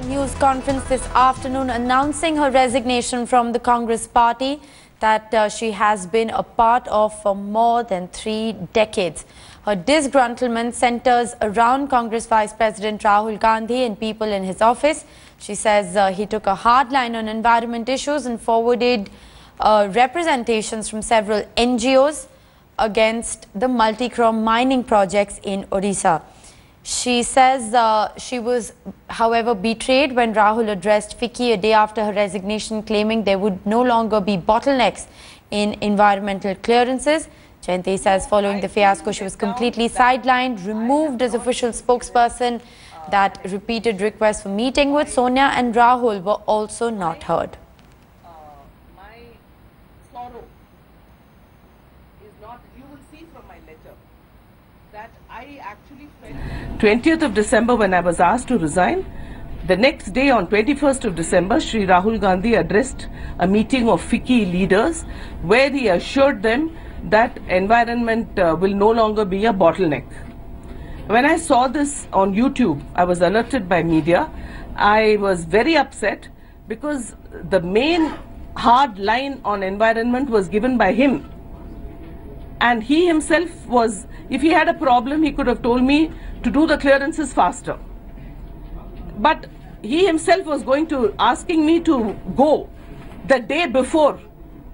news conference this afternoon announcing her resignation from the Congress party that she has been a part of for more than 3 decades. Her disgruntlement centers around Congress Vice President Rahul Gandhi and people in his office. She says he took a hard line on environment issues and forwarded representations from several NGOs against the multi-chrome mining projects in Odisha. She says she was, however, betrayed when Rahul addressed FICCI a day after her resignation, claiming there would no longer be bottlenecks in environmental clearances. Jayanti says following the fiasco, she was completely sidelined, removed as official spokesperson. That repeated requests for meeting with Sonia and Rahul were also not heard. My sorrow is not, you will see from my letter, that I actually felt 20th of December when I was asked to resign. The next day on 21st of December, Shri Rahul Gandhi addressed a meeting of FICCI leaders where he assured them that environment will no longer be a bottleneck. When I saw this on YouTube, I was alerted by media. I was very upset because the main hard line on environment was given by him. And he himself was, if he had a problem, he could have told me to do the clearances faster. But he himself was asking me to go the day before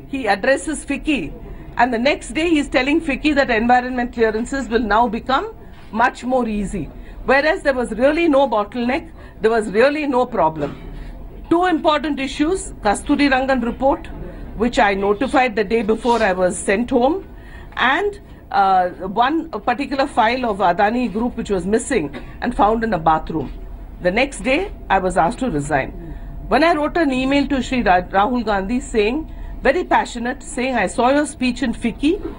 he addresses FICCI. And the next day he is telling FICCI that environment clearances will now become much more easy. Whereas there was really no bottleneck, there was really no problem. Two important issues, Kasturi Rangan report, which I notified the day before I was sent home, and one particular file of Adani Group which was missing and found in a bathroom. The next day I was asked to resign. When I wrote an email to Shri Rahul Gandhi saying, very passionate, saying, I saw your speech in FICCI,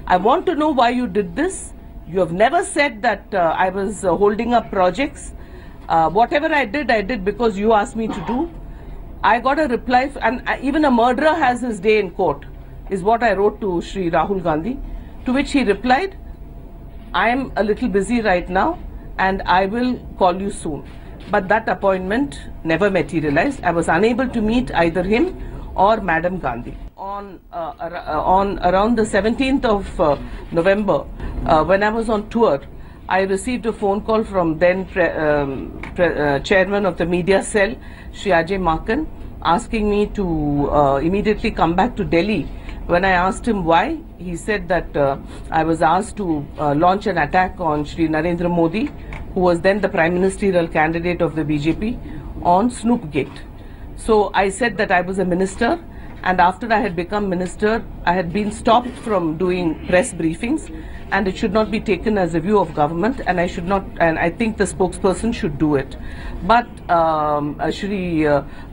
I want to know why you did this. You have never said that I was holding up projects. Whatever I did because you asked me to do. I got a reply, and even a murderer has his day in court, is what I wrote to Shri Rahul Gandhi, to which he replied, I am a little busy right now and I will call you soon. But that appointment never materialized. I was unable to meet either him or Madam Gandhi. On around the 17th of November, when I was on tour, I received a phone call from then chairman of the media cell, Shri Ajay Maken, asking me to immediately come back to Delhi. When I asked him why, he said that I was asked to launch an attack on Shri Narendra Modi, who was then the prime ministerial candidate of the BJP, on Snoopgate. So I said that I was a minister, and after I had become minister, I had been stopped from doing press briefings, and it should not be taken as a view of government, and I should not, and I think the spokesperson should do it. But Shri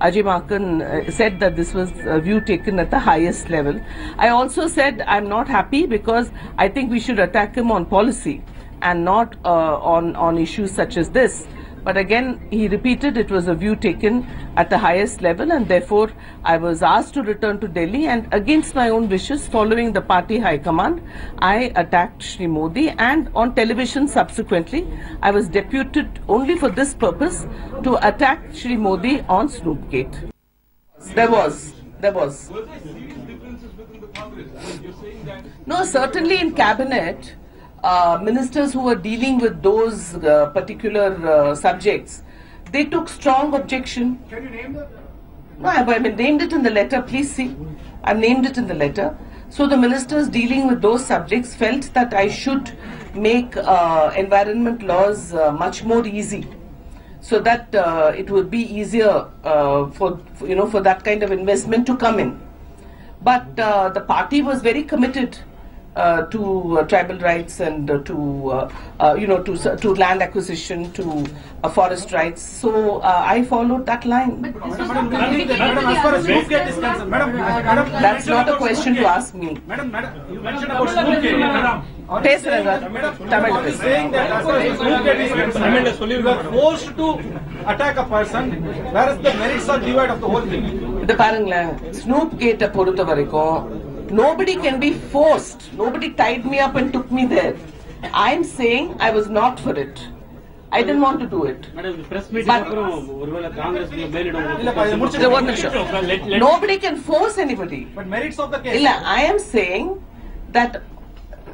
Ajay Maken said that this was a view taken at the highest level. I also said I'm not happy because I think we should attack him on policy and not on issues such as this. But again, he repeated it was a view taken at the highest level, and therefore I was asked to return to Delhi, and against my own wishes, following the party high command, I attacked Shri Modi, and on television subsequently I was deputed only for this purpose to attack Shri Modi on Snoopgate. There was. No, certainly in cabinet, ministers who were dealing with those particular subjects, they took strong objection. Can you name them? No, I named it in the letter, please see. I've named it in the letter. So the ministers dealing with those subjects felt that I should make environment laws much more easy, so that it would be easier for that kind of investment to come in. But the party was very committed to tribal rights and to land acquisition, to forest rights. So I followed that line. Madam, as far as Snoopgate is concerned, madam, that's not a question to ask me. Madam, you mentioned about Snoopgate, madam. Tamil Is saying that as far as Snoopgate is concerned, you are forced to attack a person, whereas the merits are devoid of the whole thing. The பாருங்களேன், Snoopgate பொறுத்த வரைக்கும் nobody can be forced. Nobody tied me up and took me there. I'm saying I was not for it. I didn't want to do it. Nobody can force anybody. But merits of the case. I am saying that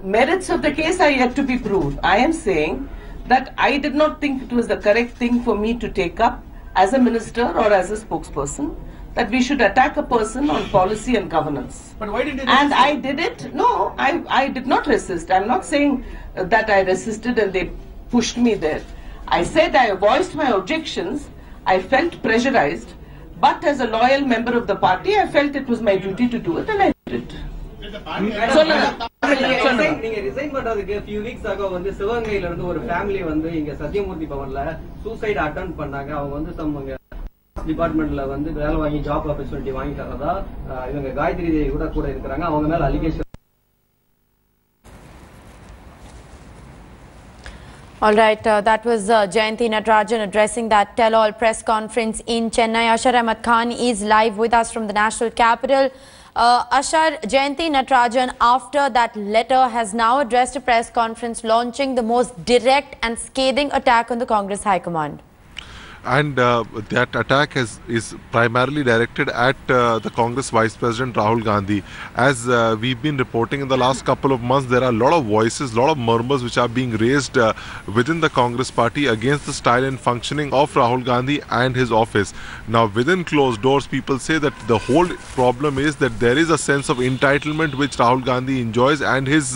merits of the case are yet to be proved. I am saying that I did not think it was the correct thing for me to take up as a minister or as a spokesperson, that we should attack a person on policy and governance. But why didn't you And I did it? No, I did not resist. I'm not saying that I resisted and they pushed me there. I said I voiced my objections. I felt pressurized. But as a loyal member of the party, I felt it was my duty to do it, and I did it. நீங்க resign பண்றதுக்கு few weeks ago வந்து சிவகங்கையில இருந்து ஒரு family வந்து இங்க Sathyamoorthy பவன்ல suicide attempt பண்ணாங்க. அவங்க வந்து சம்மங்க டிபார்ட்மெண்ட்ல வந்து வேலை வாங்கி ஜாப் ஆப்பர்ச்சுனிட்டி வாங்கி தரதா இவங்க காயத்ரி தேவி கூட இருக்காங்க. அவங்க மேல allegation. All right, that was Jayanti Natarajan addressing that tell-all press conference in Chennai. Ashar Ahmad Khan is live with us from the national capital. Ashar, Jayanti Natarajan, after that letter, has now addressed a press conference launching the most direct and scathing attack on the Congress High Command. And that attack is primarily directed at the Congress Vice President Rahul Gandhi. As we've been reporting in the last couple of months, there are a lot of voices, a lot of murmurs which are being raised within the Congress party against the style and functioning of Rahul Gandhi and his office. Now, within closed doors, people say that the whole problem is that there is a sense of entitlement which Rahul Gandhi enjoys, and his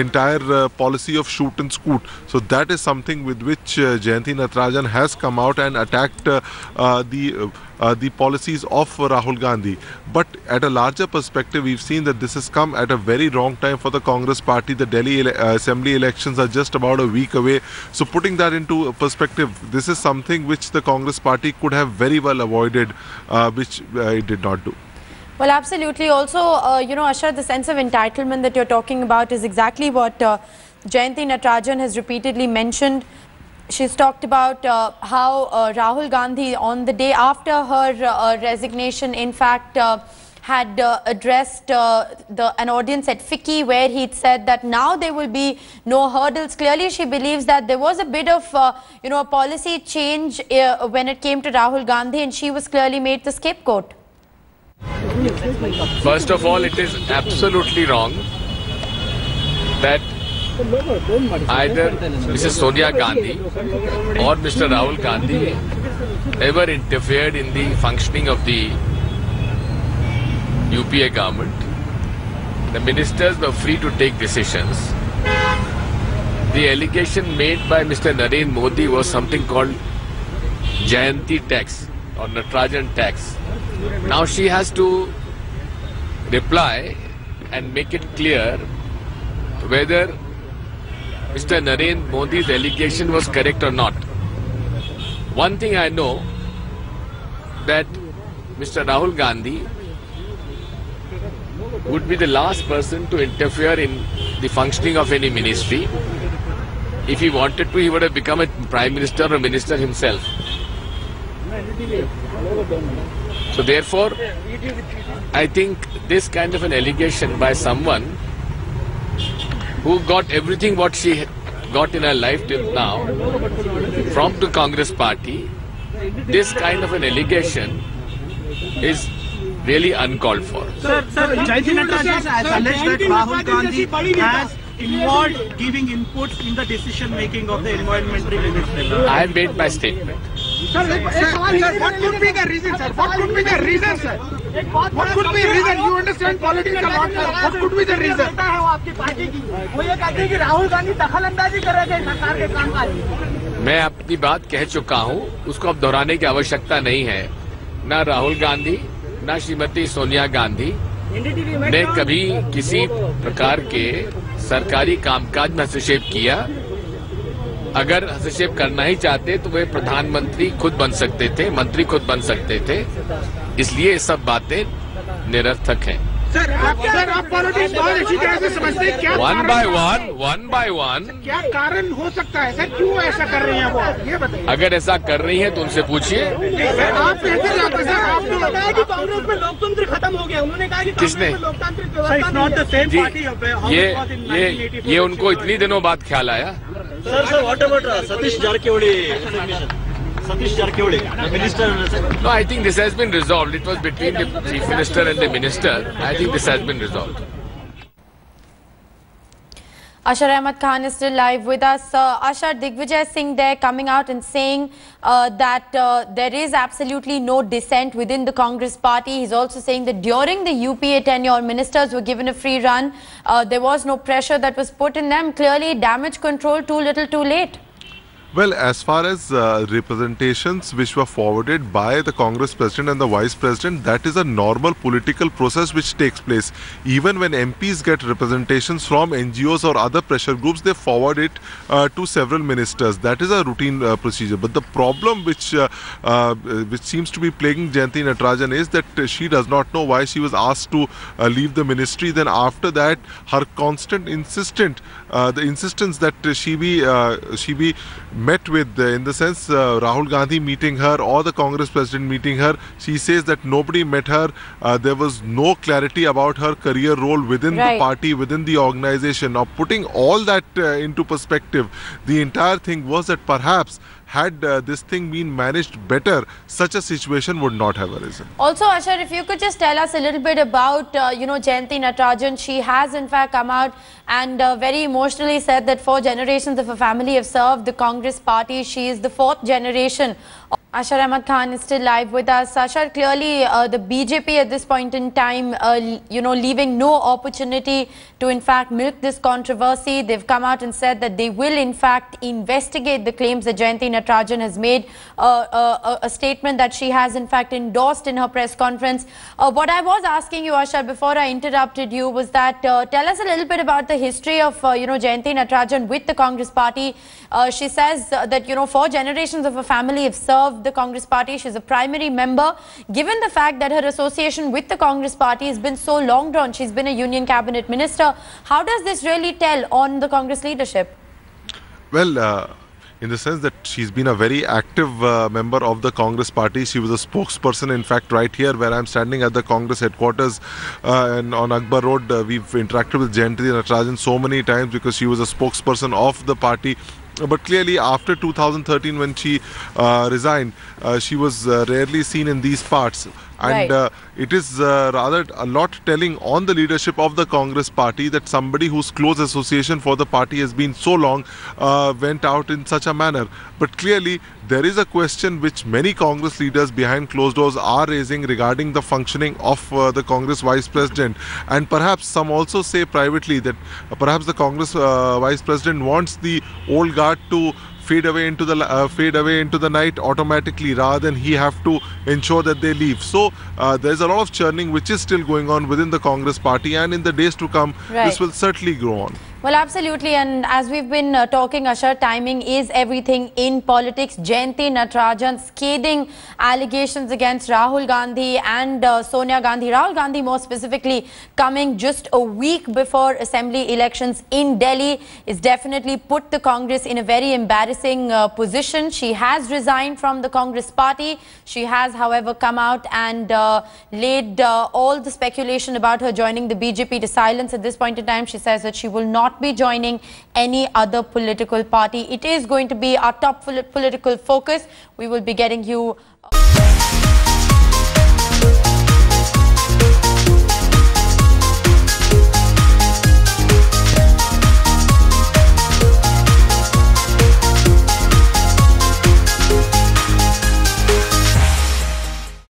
entire policy of shoot and scoot. So that is something with which Jayanti Natarajan has come out and attacked the policies of Rahul Gandhi. But at a larger perspective, we've seen that this has come at a very wrong time for the Congress party. The Delhi Assembly elections are just about a week away. So putting that into perspective, this is something which the Congress party could have very well avoided, which it did not do. Well, absolutely. Also, you know, Ashar, the sense of entitlement that you're talking about is exactly what Jayanti Natarajan has repeatedly mentioned. She's talked about how Rahul Gandhi, on the day after her resignation, in fact, had addressed an audience at FICCI, where he'd said that now there will be no hurdles. Clearly, she believes that there was a bit of, you know, a policy change when it came to Rahul Gandhi, and she was clearly made the scapegoat. First of all, it is absolutely wrong that either Mrs. Sonia Gandhi or Mr. Rahul Gandhi ever interfered in the functioning of the UPA government. The ministers were free to take decisions. The allegation made by Mr. Narendra Modi was something called Jayanti tax or Natarajan tax. Now she has to reply and make it clear whether Mr. Narendra Modi's allegation was correct or not. One thing I know, that Mr. Rahul Gandhi would be the last person to interfere in the functioning of any ministry. If he wanted to, he would have become a prime minister or minister himself. So therefore, I think this kind of an allegation by someone who got everything what she got in her life till now from the Congress party, this kind of an allegation is really uncalled for. Sir, Jayanti Natarajan has alleged that Rahul Gandhi has involved giving inputs in the decision making of the environmental minister. I have made my statement. Sir, what could be the reason, sir? What could be the reason, sir? What could be the reason? You understand politics a lot, sir. What could be the reason? मैं अपनी बात कह चुका हूं, उसको अब दोहराने की आवश्यकता नहीं है. ना राहुल गांधी, ना श्रीमती सोनिया गांधी ने कभी किसी प्रकार के सरकारी कामकाज में हस्तक्षेप किया. अगर हस्तक्षेप करना ही चाहते तो वे प्रधानमंत्री खुद बन सकते थे, मंत्री खुद बन सकते थे. इसलिए ये सब बातें निरर्थक हैं. सर, आप पॉलिटिक्स बहुत अच्छी तरह से समझते हैं. क्या वन बाय वन क्या कारण हो सकता है सर? क्यों ऐसा कर रही हैं वो, ये बताइए. अगर ऐसा कर रही हैं तो उनसे पूछिए. आप कहते जाते सर, आपने बताया कि कांग्रेस में लोकतंत्र खत्म हो गया. उन्होंने कहा कि किसने? लोकतांत्रिक व्यवस्था. ये उनको इतनी दिनों बाद ख्याल आया. Sir, what about Satish Jarkioli resignation? Satish Jarkioli, the minister. No, I think this has been resolved. It was between the Chief Minister and the Minister. I think this has been resolved. Ashar Ahmad Khan is still live with us. Ashar, Digvijay Singh there coming out and saying that there is absolutely no dissent within the Congress party. He's also saying that during the UPA tenure, ministers were given a free run. There was no pressure that was put in them. Clearly, damage control too little too late. Well, as far as representations which were forwarded by the Congress President and the Vice President, that is a normal political process which takes place. Even when MPs get representations from NGOs or other pressure groups, they forward it to several ministers. That is a routine procedure. But the problem which seems to be plaguing Jayanti Natarajan is that she does not know why she was asked to leave the ministry. Then after that, her constant insistence that she be met with, in the sense Rahul Gandhi meeting her or the Congress President meeting her, she says that nobody met her. There was no clarity about her career role within the party, within the organization. Now, putting all that into perspective, the entire thing was that perhaps had this thing been managed better, such a situation would not have arisen. Also, Ashar, if you could just tell us a little bit about, Jayanti Natarajan. She has in fact come out and very emotionally said that 4 generations of her family have served the Congress party. She is the 4th generation. Ashar Ahmad Khan is still live with us. Ashar, clearly the BJP at this point in time, leaving no opportunity to in fact milk this controversy. They've come out and said that they will in fact investigate the claims that Jayanti Natarajan has made, a statement that she has in fact endorsed in her press conference. What I was asking you, Ashar, before I interrupted you was that tell us a little bit about the history of, Jayanti Natarajan with the Congress party. She says that, 4 generations of her family have served the Congress party. She's a primary member. Given the fact that her association with the Congress party has been so long drawn, she's been a union cabinet minister. How does this really tell on the Congress leadership? Well, in the sense that she's been a very active member of the Congress party. She was a spokesperson, in fact, right here where I'm standing at the Congress headquarters and on Akbar Road. We've interacted with Jayanti Natarajan so many times because she was a spokesperson of the party. But clearly, after 2013, when she resigned, she was rarely seen in these parts. And it is rather a lot telling on the leadership of the Congress party that somebody whose close association for the party has been so long went out in such a manner. But clearly, there is a question which many Congress leaders behind closed doors are raising regarding the functioning of the Congress Vice President. And perhaps some also say privately that perhaps the Congress Vice President wants the old guard to fade away into the night automatically rather than he have to ensure that they leave. So there's a lot of churning which is still going on within the Congress party, and in the days to come this will certainly grow on. Well, absolutely. And as we've been talking, Ashar, timing is everything in politics. Jayanti Natarajan scathing allegations against Rahul Gandhi and Sonia Gandhi. Rahul Gandhi more specifically coming just a week before assembly elections in Delhi is definitely put the Congress in a very embarrassing position. She has resigned from the Congress party. She has, however, come out and laid all the speculation about her joining the BJP to silence at this point in time. She says that she will not be joining any other political party. It is going to be our top political focus. We will be getting you